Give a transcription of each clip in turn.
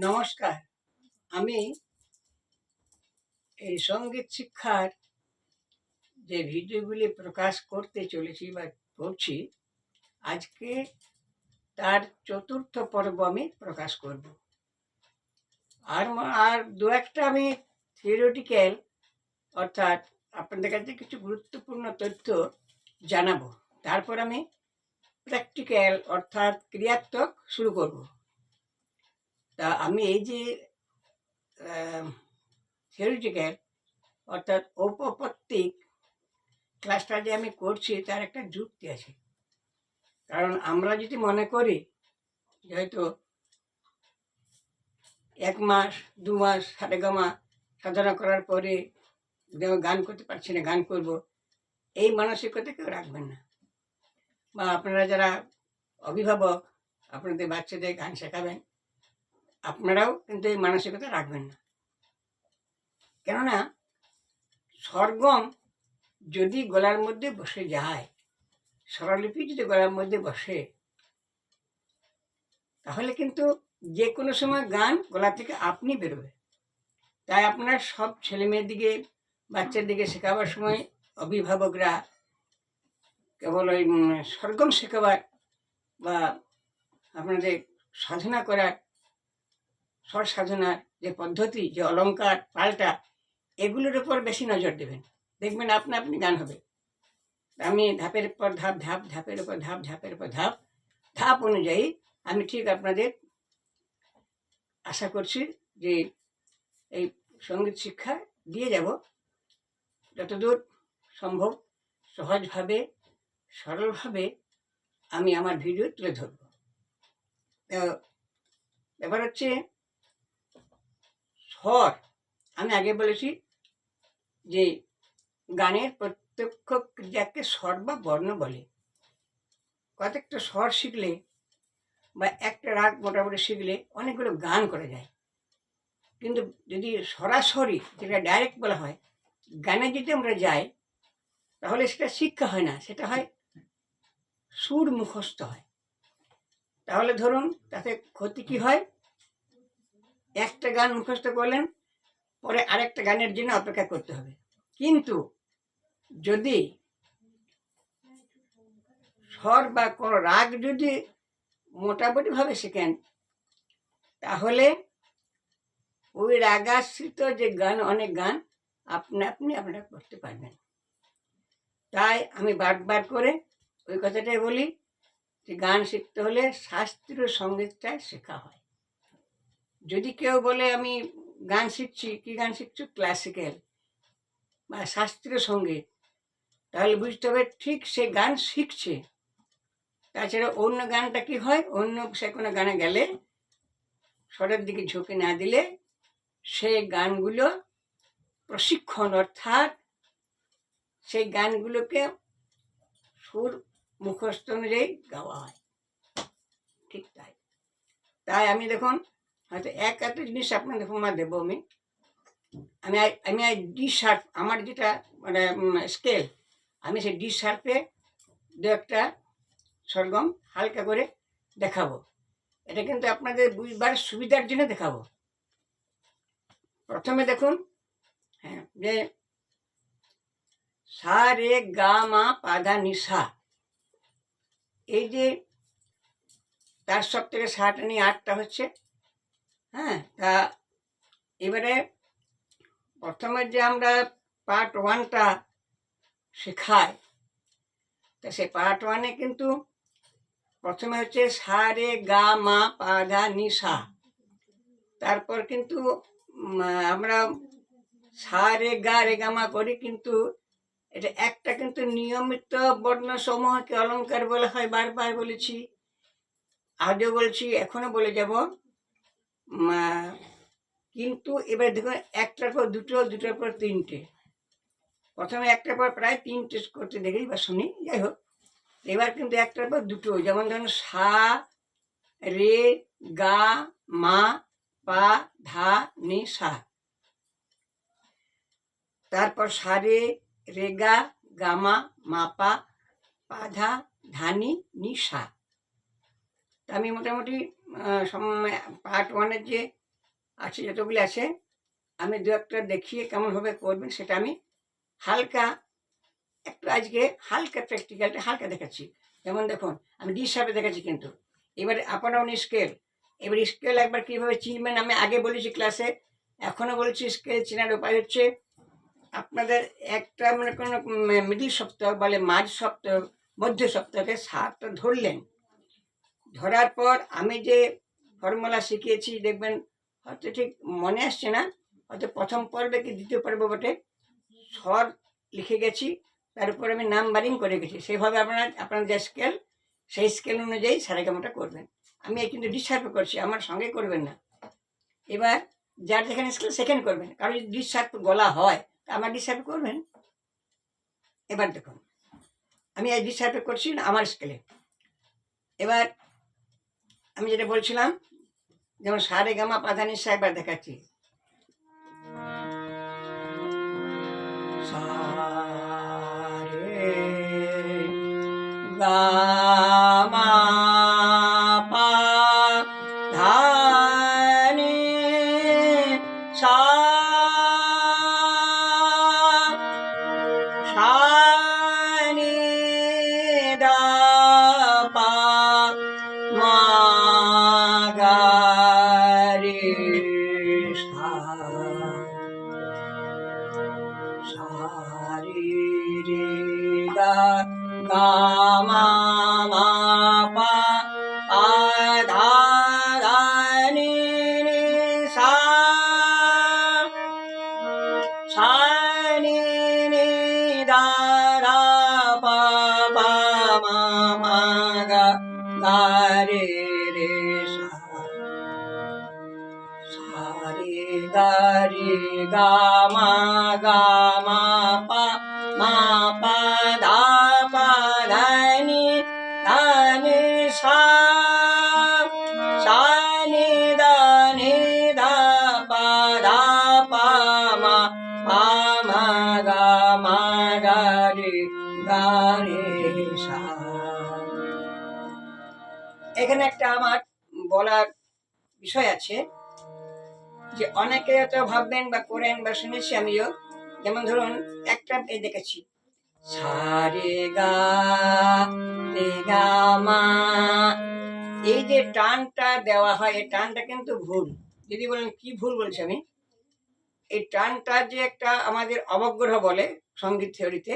নমস্কার। আমি এই সঙ্গীত শিক্ষার যে ভিডিওগুলি প্রকাশ করতে চলেছি বা করছি, আজকে তার চতুর্থ পর্ব আমি প্রকাশ করব। আর দু একটা আমি থিওরিটিক্যাল, অর্থাৎ আপনাদের কাছে কিছু গুরুত্বপূর্ণ তথ্য জানাবো। তারপর আমি প্র্যাকটিক্যাল অর্থাৎ ক্রিয়াত্মক শুরু করব। তা আমি এই যে থিওরিটিক্যাল অর্থাৎ ঔপপত্তিক ক্লাসটা যে আমি করছি তার একটা যুক্তি আছে। কারণ আমরা যদি মনে করি যে হয়তো 1 মাস 2 মাস সারেগামা সাধনা করার পরে গান করতে পারছি না, গান করব, এই মানসিকতা কেউ রাখবেন না। বা আপনারা যারা অভিভাবক আপনাদের বাচ্চাদের গান শেখাবেন, আপনারাও কিন্তু এই মানসিকতা রাখবেন না। কেননা সরগম যদি গলার মধ্যে বসে যায়, স্বরলিপি যদি গলার মধ্যে বসে, তাহলে কিন্তু যে কোনো সময় গান গলা থেকে আপনি বেরোবে। তাই আপনার সব ছেলে মেয়েদিকে বাচ্চাদিকে শেখাবার সময় অভিভাবকরা কেবল ওই সরগম শেখাবার বা আপনাদের সাধনা করার স্বর সাধনার যে পদ্ধতি, যে অলঙ্কার পাল্টা, এগুলোর উপর বেশি নজর দেবেন। দেখবেন আপনা আপনি গান হবে। আমি ধাপের পর ধাপ, ধাপ ধাপের উপর ধাপ, ধাপের উপর ধাপ, ধাপ অনুযায়ী আমি ঠিক আপনাদের আশা করছি যে এই সঙ্গীত শিক্ষা দিয়ে যাব, যতদূর সম্ভব সহজভাবে সরলভাবে আমি আমার ভিডিও তুলে ধরব। ব্যাপার হচ্ছে স্বর। আমি আগে বলেছি যে গানের প্রত্যক্ষ ক্রিয়াকে স্বর বা বর্ণ বলে। কতকটা স্বর শিখলে বা একটা রাগ মোটামুটি শিখলে অনেকগুলো গান করা যায়। কিন্তু যদি সরাসরি, যেটা ডাইরেক্ট বলা হয়, গানে যদি আমরা যাই, তাহলে সেটা শিক্ষা হয় না, সেটা হয় সুর মুখস্থ হয়। তাহলে ধরুন তাতে ক্ষতি কি হয়, একটা গান মুখস্থ করলেন, পরে আরেকটা গানের জন্য অপেক্ষা করতে হবে। কিন্তু যদি স্বর বা কোনো রাগ যদি মোটামুটিভাবে শেখেন, তাহলে ওই রাগাশ্রিত যে গান, অনেক গান আপনা আপনি আপনারা করতে পারবেন। তাই আমি বারবার করে ওই কথাটাই বলি যে গান শিখতে হলে শাস্ত্রীয় সঙ্গীতটা শেখা হয়। যদি কেউ বলে আমি গান শিখছি, কি গান শিখছো? ক্লাসিক্যাল বা শাস্ত্রীয় সঙ্গীত, তাহলে বুঝতে হবে ঠিক সে গান শিখছে। তাছাড়া অন্য গানটা কি হয়, অন্য সে কোনো গানে গেলে স্বরের দিকে ঝুঁকে না দিলে সেই গানগুলো প্রশিক্ষণ, অর্থাৎ সেই গানগুলোকে সুর মুখস্থ অনুযায়ী গাওয়া হয়। ঠিক তাই। তাই আমি দেখুন হয়তো একটা জিনিস আপনাদের উপমা দেবো। আমি ডি শার্প, আমার যেটা মানে স্কেল, আমি সেই ডি শার্পে দু একটা সরগম হালকা করে দেখাবো। এটা কিন্তু আপনাদের বুঝবার সুবিধার জন্য দেখাবো। প্রথমে দেখুন, হ্যাঁ, যে সা রে গা মা পা ধা নি সা, এই যে তার সব থেকে সাটা নিয়ে 8টা হচ্ছে। হ্যাঁ, তা এবারে প্রথমে যে আমরা পার্ট 1টা শেখাই, তা সেই পার্ট 1-এ কিন্তু প্রথমে হচ্ছে সা রে গা মা পা ধা নি সা। তারপর কিন্তু আমরা সা রে গা মা করি, কিন্তু এটা একটা কিন্তু নিয়মিত বর্ণ সমূহকে অলঙ্কার বলা হয়। বারবার বলেছি, আজও বলছি, এখনো বলে যাব। কিন্তু এবার দেখুন, একটার পর দুটো, দুটোর পর তিনটে। প্রথমে একটার পর প্রায় 3টে করতে দেখেই বা শুনি, যাই হোক। এবার কিন্তু একটার পর দুটো, যেমন ধরুন সা রে গা মা পা ধা নি সা, তারপর সা রে রেগা গামা মা পা পা ধা ধানি নি সা। আমি মোটামুটি পার্ট 1-এর যে আছে যতগুলি আছে, আমি দু একটা দেখিয়ে কেমনভাবে করবেন সেটা আমি হালকা একটু আজকে হালকা প্র্যাকটিক্যালটা হালকা দেখাচ্ছি। যেমন দেখুন, আমি ডি শার্পে দেখাচ্ছি, কিন্তু এবারে আপ ডাউন স্কেল। এবার স্কেল একবার কীভাবে চিনবেন আমি আগে বলেছি ক্লাসে, এখনও বলছি। স্কেল চেনার উপায় হচ্ছে আপনাদের একটা মানে কোনো মিডিল সপ্তাহ বলে, মাঝ সপ্তাহ, মধ্য সপ্তাহে সারটা ধরলেন। ধরার পর আমি যে ফর্মুলা শিখিয়েছি দেখবেন হয়তো ঠিক মনে আসছে না, হয়তো প্রথম পর্বে কি দ্বিতীয় পর্বে বটে স্বর লিখে গেছি, তার উপর আমি নাম্বারিং করে গেছি। সেভাবে আপনার যে স্কেল, সেই স্কেল অনুযায়ী সারেগামাটা করবেন। আমি কিন্তু ডিসার্ভ করছি, আমার সঙ্গে করবেন না। এবার যার যেখানে স্কেল সেখানে করবেন, কারণ যদি ডিসার্ভ গলা হয় আমার ডিসার্ভ করবেন। এবার দেখুন, আমি এই ডিসার্ভ করছি না আমার স্কেলে। এবার আমি যেটা বলছিলাম, যেমন সারেগামা পাধানিসা একবার দেখাচ্ছি। সারে গামা পা ধা নি সা, সা নি দা পা মা গা রে সা, সা রে রে গা গা মা মা পা আ ধা ধা নি নি সা, সা নি নি দা রা পা পা মা মা গা গা রে রে সা, সা রে গা মা পা মা পা ধা ধা নি সা, সা নি ধা পা ধা পা মা গা রে সা। এখানে একটা আমার বলার বিষয় আছে, যে অনেকে হয়তো ভাববেন বা করেন বা শুনেছি আমিও। যেমন ধরুন একটা এই দেখেছি, সা রে গা মা, এই যে টানটা দেওয়া হয়, এই টানটা কিন্তু ভুল। যদি বলেন কি ভুল বলছি আমি, এই টানটা যে একটা আমাদের অবগ্রহ বলে সঙ্গীত থিওরিতে,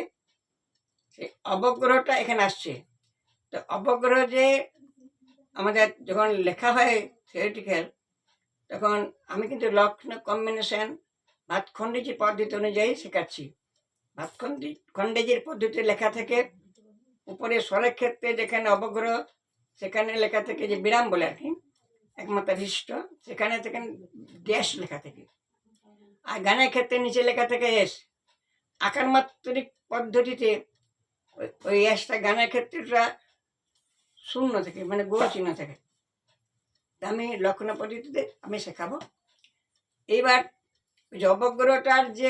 সেই অবগ্রহটা এখানে আসছে। তো অবগ্রহ যে আমাদের যখন লেখা হয় থিওরিটিক্যাল, তখন আমি কিন্তু লক্ষণ কম্বিনেশন ভাতখণ্ডীজি পদ্ধতি অনুযায়ী শেখাচ্ছি। ভাতখণ্ডীজির পদ্ধতি লেখা থেকে উপরে স্বরের ক্ষেত্রে যেখানে অবগ্রহ, সেখানে লেখা থেকে যে বিরাম বলে আর কি, একমাত্রা বিশিষ্ট, সেখানে থেকে ড্যাশ লেখা থেকে। আর গানের ক্ষেত্রে নিচে লেখা থেকে এস। আকার মাত্রিক পদ্ধতিতে ওই এসটা গানের ক্ষেত্রেটা শূন্য থেকে, মানে গোল চিহ্ন থেকে। আমি লক্ষণ পদ্ধতিতে আমি শেখাবো। এইবার ওই যে অবগ্রহটার যে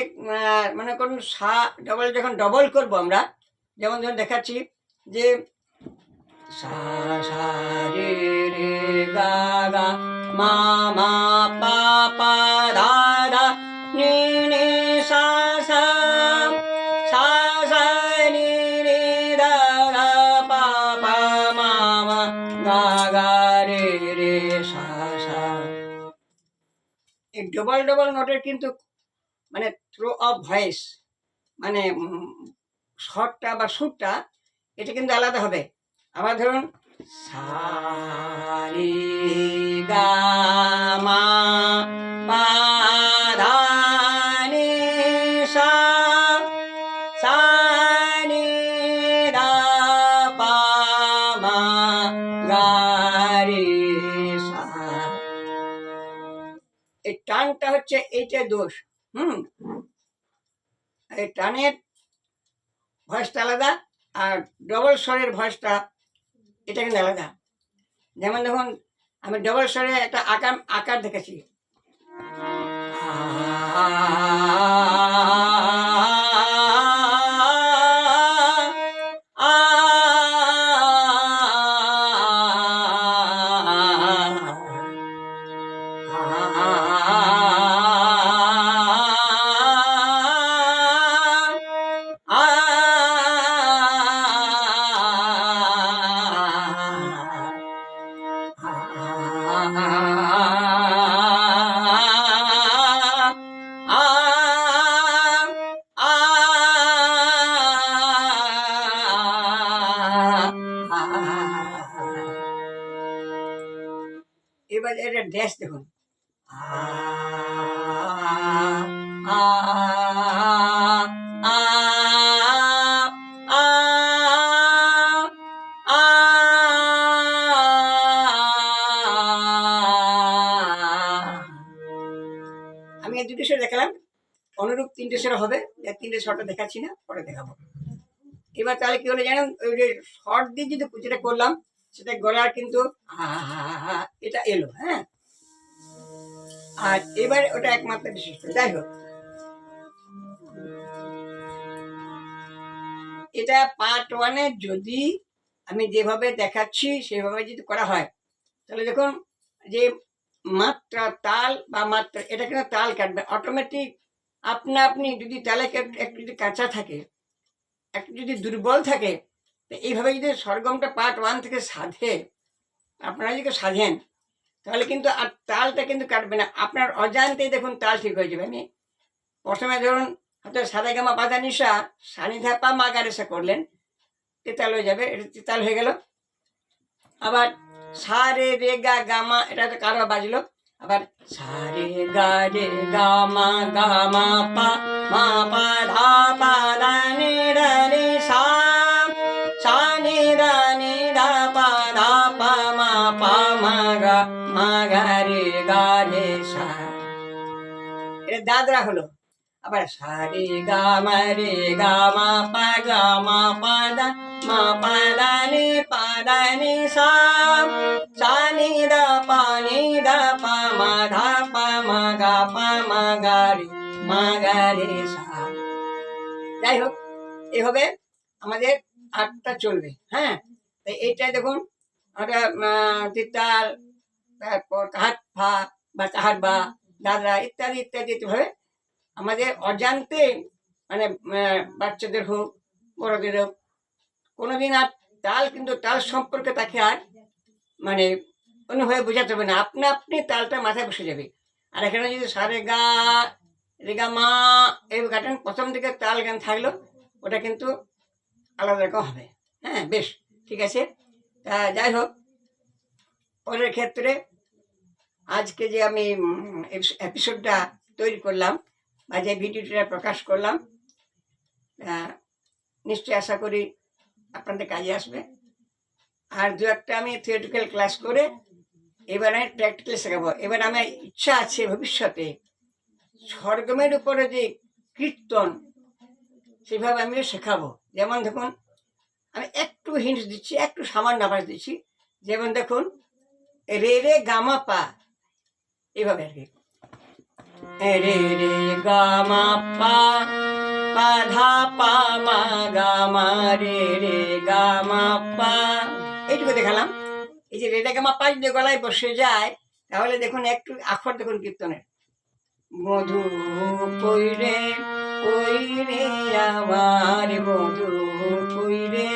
মনে করুন সা ডবল, যখন ডবল করবো আমরা, যেমন ধরুন দেখাচ্ছি যে সা সা রে রে গা গা মা মা পা পা ধা ধা নি নি সা সা, সা সা নি নি ধা ধা পা পা মা মা গা গা রে রে সা সা। এই ডবল ডবল নোটের কিন্তু মানে থ্রো অফ ভয়েস, মানে স্বরটা বা সুরটা, এটা কিন্তু আলাদা হবে। আবার ধরুন সা রে গা মা পা ধা নি সা, সা নি ধা পা মা গা রে সা। এই টানটা হচ্ছে এইটা দোষ। এই টানের ভয়েসটা আলাদা, আর ডবল স্বরের ভয়েসটা এটা কিন্তু আলাদা। যেমন দেখুন, আমি ডবল স্বরে একটা আকার দেখেছি, এবার এটা ড্যাশ দেখুন, আ আ আ আ আ। আমি এই দুটো সুর দেখালাম, অনুরূপ তিনটে সুর হবে, তিনটে শর্টটা দেখাচ্ছি না, পরে দেখাবো। এবার তাহলে কি হলো জানেন, ওই যে শর্ট দিয়ে যদি যেটা করলাম সেটা গলার কিন্তু এটা এলো, হ্যাঁ। আর এবার ওটা একমাত্র বিশিষ্ট। যাই হোক, এটা পার্ট ওয়ানে যদি আমি যেভাবে দেখাচ্ছি সেভাবে যদি করা হয়, তাহলে দেখুন যে মাত্রা তাল বা মাত্রা, এটা কিন্তু তাল কাটবে অটোমেটিক আপনা আপনি। যদি তালে একটু যদি কাঁচা থাকে, একটু যদি দুর্বল থাকে, তো এইভাবে যদি সরগমটা পার্ট ওয়ান থেকে সাধে, আপনারা যদি সাধেন, তাহলে কিন্তু আর তালটা কিন্তু কাটবে না, আপনার অজান্তেই দেখুন তাল ঠিক হয়ে যাবে। আমি প্রথমে ধরুন হয়তো সাদা গামা পাদা নিশা সানি ধাপা মা গারেসা করলেন, তেতাল হয়ে যাবে, এটা তেতাল হয়ে গেল। আবার সা রে রে গা গামা, এটা তো কারো বাজলো। আবার সা রে গা রে গামা গামা পা মা পা ধা পা দা নি রে রে সা সা নি রা নি ধা পা ধা পা মা গা রে সা, এটা দাদরা হলো। আবার সা রে গা মা পা দা মা পা দা নি সা সা নি দা পা মা ধা পা মা গা রে সা। যাই হোক, এভাবে আমাদের আটটা চলবে, হ্যাঁ। তাই এইটা দেখুন, আমরা তিতাল, তারপর কাহাত ফা বা কাহাত বা দাদরা ইত্যাদি ইত্যাদি ভাবে আমাদের অজান্তে, মানে বাচ্চাদের হোক বড়দের হোক, কোনোদিন আর তাল কিন্তু তাল সম্পর্কে তাকে আর মানে অন্যভাবে বোঝাতে হবে না, আপনা আপনি তালটা মাথায় বসে যাবে। আর এখানে যদি সারে গা রে গা মা এই গান প্রথম দিকে তাল গান থাকলো, ওটা কিন্তু আলাদা রকম হবে, হ্যাঁ। বেশ, ঠিক আছে। তা যাই হোক, পরের ক্ষেত্রে আজকে যে আমি এপিসোডটা তৈরি করলাম বা যে ভিডিওটা প্রকাশ করলাম, নিশ্চয়ই আশা করি আপনাদের কাজে আসবে। আর দু একটা আমি থিওরিটিক্যাল ক্লাস করে এবার আমি প্র্যাকটিক্যাল শেখাবো। এবার আমার ইচ্ছা আছে ভবিষ্যতে সরগমের উপরে যে কীর্তন, সেভাবে আমিও শেখাবো। যেমন দেখুন, আমি একটু হিন্টস দিচ্ছি, একটু সামান্য আভাস দিচ্ছি। যেমন দেখুন, রে রে গামা পা, এইভাবে আর কি, রে রে গামা পা পা ধা পা মা গামা রে গামা পা, এইটুকু দেখালাম। এই যে রে রে গামা পা যদি গলায় বসে যায়, তাহলে দেখুন একটু আখর দেখুন কীর্তনের, মধু কইরে কইরে আমার মধু কইরে,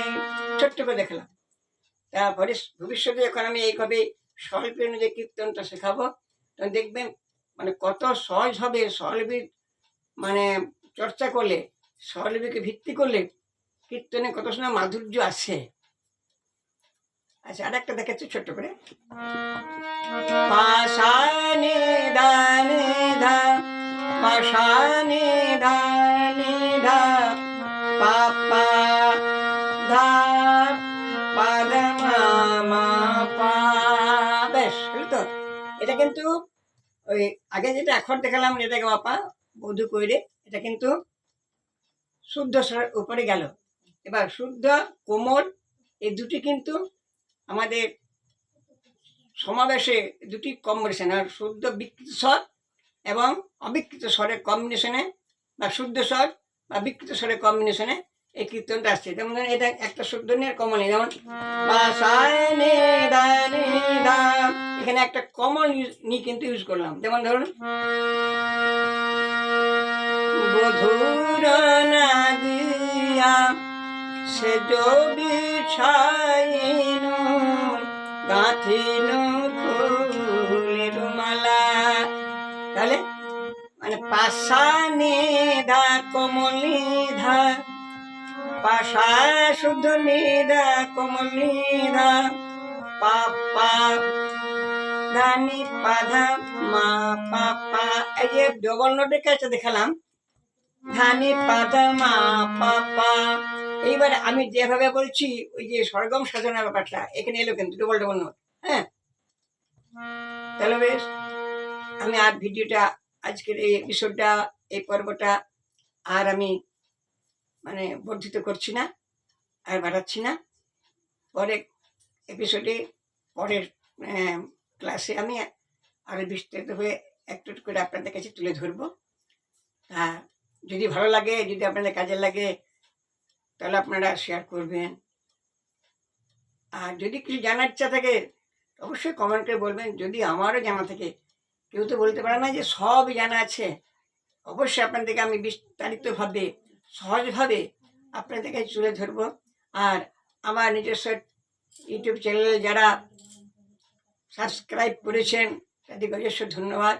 ছোট্ট করে দেখালাম। তারপরে ভবিষ্যতে যখন আমি এইভাবে স্বল্প অনুযায়ী কীর্তনটা শেখাবো, তখন দেখবেন মানে কত সহজ হবে। স্বরলিপি মানে চর্চা করলে, স্বরলিপিকে ভিত্তি করলে কীর্তনে কত সময় মাধুর্য আসে। আচ্ছা, আর একটা দেখাচ্ছি ছোট্ট করে, পাশানি দানি ধা পাশানি দানি ধা পাপা ধা পাদমা মা পা। বেশ, তো এটা কিন্তু ওই আগে যেটা এখন দেখালাম রেদা গা পা বধু কইরে, এটা কিন্তু শুদ্ধ স্বরের উপরে গেল। এবার শুদ্ধ কোমল এই দুটি কিন্তু আমাদের সমাবেশে দুটি কম্বিনেশন, আর শুদ্ধ বিকৃত স্বর এবং অবিকৃত স্বরের কম্বিনেশনে বা শুদ্ধ স্বর বা বিকৃত স্বরের কম্বিনেশনে এই কীর্তনটা আসছে। যেমন এটা একটা শুদ্ধ নিয়ে কমল নেই, যেমন এখানে একটা কমল নি কিন্তু ইউজ করলাম। যেমন ধরুন, বধুর নাগিয়া সে বিছাইনু গাঁথিনু ফুলের মালা, তাহলে মানে পাশা নিধা কমলি ধা পা সা শুদ্ধ নিদা কোমল নিদা পা পা ধানি পাধা মা পা পা। এই যে ডবল নোটের কাছে দেখালাম, ধানি পাধা মা পা পা। এইবার আমি যেভাবে বলছি ওই যে সরগম সাজানোর ব্যাপারটা এখানে এলো কিন্তু ডবল ডবল নোট। হ্যাঁ, তাহলে বেশ আমি আর ভিডিওটা আজকের এই এপিসোডটা এই পর্বটা আর আমি মানে বর্ধিত করছি না, আর বাড়াচ্ছি না। পরের এপিসোডে পরের ক্লাসে আমি আরো বিস্তারিত হয়ে একটু একটু করে আপনাদের কাছে তুলে ধরবো। যদি ভালো লাগে, যদি আপনাদের কাজে লাগে, তাহলে আপনারা শেয়ার করবেন। আর যদি কিছু জানার ইচ্ছা থাকে অবশ্যই কমেন্ট করে বলবেন। যদি আমারও জানা থাকে, কেউ তো বলতে পারে না যে সব জানা আছে, অবশ্যই আপনাদেরকে আমি বিস্তারিতভাবে সহজভাবে আপনাদের কাছে তুলে ধরবো। আর আমার নিজস্ব ইউটিউব চ্যানেলে যারা সাবস্ক্রাইব করেছেন তাদেরকে অজস্র ধন্যবাদ।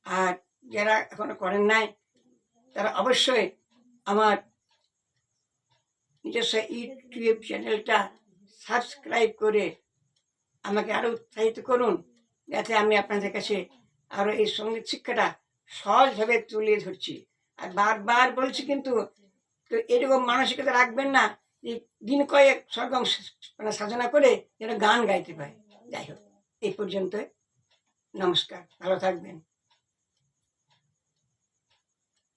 আর যারা এখনো করেন নাই তারা অবশ্যই আমার নিজস্ব ইউটিউব চ্যানেলটা সাবস্ক্রাইব করে আমাকে আরও উৎসাহিত করুন, যাতে আমি আপনাদের কাছে আরও এই সঙ্গীত শিক্ষাটা সহজভাবে তুলে ধরছি। আর বারবার বলছি কিন্তু, তো এরকম মানসিকতা রাখবেন না যে দিন কয়েক সরগম মানে সাধনা করে যেন গান গাইতে পারে। যাই হোক, এই পর্যন্ত, নমস্কার, ভালো থাকবেন।